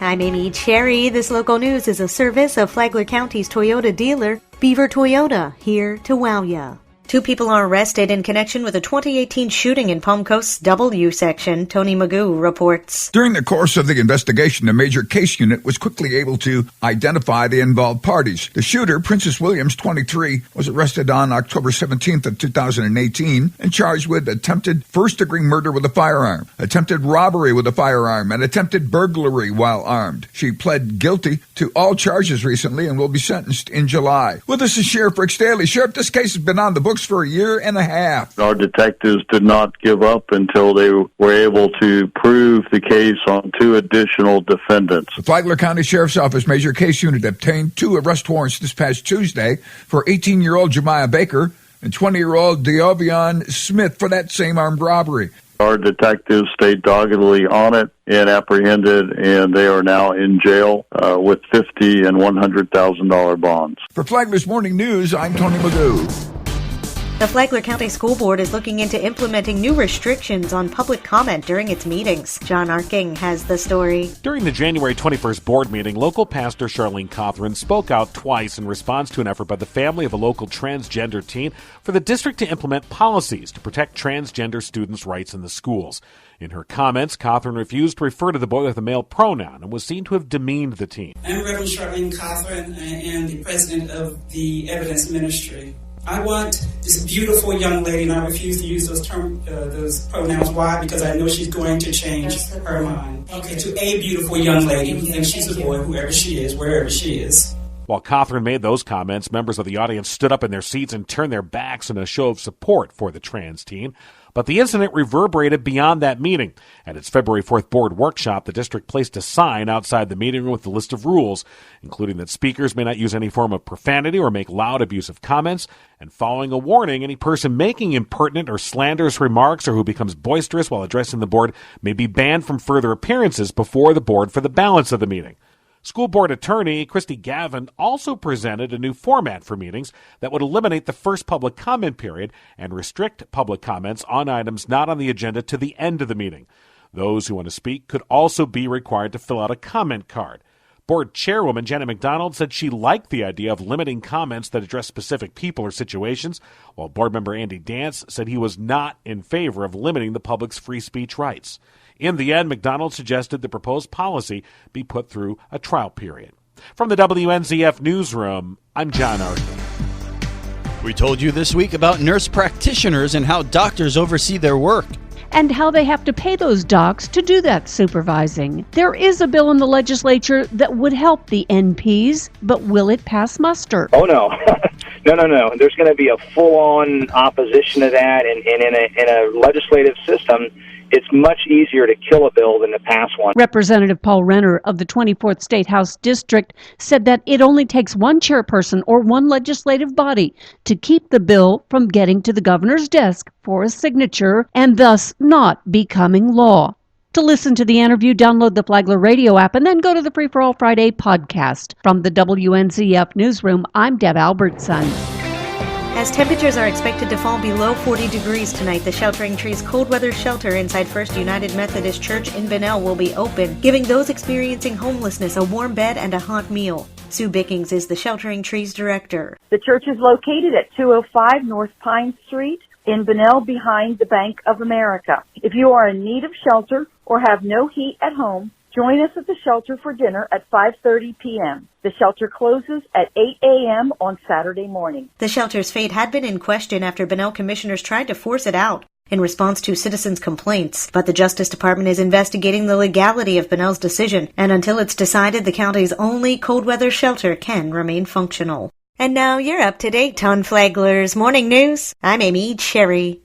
I'm Amy Cherry. This local news is a service of Flagler County's Toyota dealer, Beaver Toyota, here to wow ya. 2 people are arrested in connection with a 2018 shooting in Palm Coast's W section, Tony Magoo reports. During the course of the investigation, a major case unit was quickly able to identify the involved parties. The shooter, Princess Williams, 23, was arrested on October 17th of 2018 and charged with attempted first-degree murder with a firearm, attempted robbery with a firearm, and attempted burglary while armed. She pled guilty to all charges recently and will be sentenced in July. With us is Sheriff Rick Staley. Sheriff, this case has been on the books for a year and a half. Our detectives did not give up until they were able to prove the case on 2 additional defendants. The Flagler County Sheriff's Office Major Case Unit obtained 2 arrest warrants this past Tuesday for 18-year-old Jemiah Baker and 20-year-old Deovion Smith for that same armed robbery. Our detectives stayed doggedly on it and apprehended, and they are now in jail with $50,000 and $100,000 bonds. For Flagler's Morning News, I'm Tony Magoo. The Flagler County School Board is looking into implementing new restrictions on public comment during its meetings. John Arking has the story. During the January 21st board meeting, local pastor Charlene Cothran spoke out twice in response to an effort by the family of a local transgender teen for the district to implement policies to protect transgender students' rights in the schools. In her comments, Cothran refused to refer to the boy with a male pronoun and was seen to have demeaned the teen. I'm Reverend Charlene Cothran and the president of the Evidence Ministry. I want this beautiful young lady, and I refuse to use those pronouns. Why? Because I know she's going to change her mind. Okay, to a beautiful young lady who thinks she's a boy, whoever she is, wherever she is. While Cothran made those comments, members of the audience stood up in their seats and turned their backs in a show of support for the trans teen. But the incident reverberated beyond that meeting. At its February 4th board workshop, the district placed a sign outside the meeting room with a list of rules, including that speakers may not use any form of profanity or make loud, abusive comments, and following a warning, any person making impertinent or slanderous remarks or who becomes boisterous while addressing the board may be banned from further appearances before the board for the balance of the meeting. School Board Attorney Christy Gavin also presented a new format for meetings that would eliminate the first public comment period and restrict public comments on items not on the agenda to the end of the meeting. Those who want to speak could also be required to fill out a comment card. Board Chairwoman Janet McDonald said she liked the idea of limiting comments that address specific people or situations, while Board Member Andy Dance said he was not in favor of limiting the public's free speech rights. In the end, McDonald suggested the proposed policy be put through a trial period. From the WNZF Newsroom, I'm John Arkin. We told you this week about nurse practitioners and how doctors oversee their work. And how they have to pay those docs to do that supervising. There is a bill in the legislature that would help the NPs, but will it pass muster? Oh, no. No. There's going to be a full-on opposition to that, and in a legislative system, it's much easier to kill a bill than to pass one. Representative Paul Renner of the 24th State House District said that it only takes one chairperson or one legislative body to keep the bill from getting to the governor's desk for a signature and thus not becoming law. To listen to the interview, download the Flagler radio app and then go to the Free for All Friday podcast. From the WNZF Newsroom, I'm Deb Albertson. As temperatures are expected to fall below 40 degrees tonight, the Sheltering Trees Cold Weather Shelter inside First United Methodist Church in Bunnell will be open, giving those experiencing homelessness a warm bed and a hot meal. Sue Bickings is the Sheltering Trees director. The church is located at 205 North Pine Street in Bunnell behind the Bank of America. If you are in need of shelter or have no heat at home, join us at the shelter for dinner at 5:30 p.m. The shelter closes at 8 a.m. on Saturday morning. The shelter's fate had been in question after Bunnell commissioners tried to force it out in response to citizens' complaints. But the Justice Department is investigating the legality of Bunnell's decision, and until it's decided, the county's only cold weather shelter can remain functional. And now you're up to date on Flagler's Morning News. I'm Amy Cherry.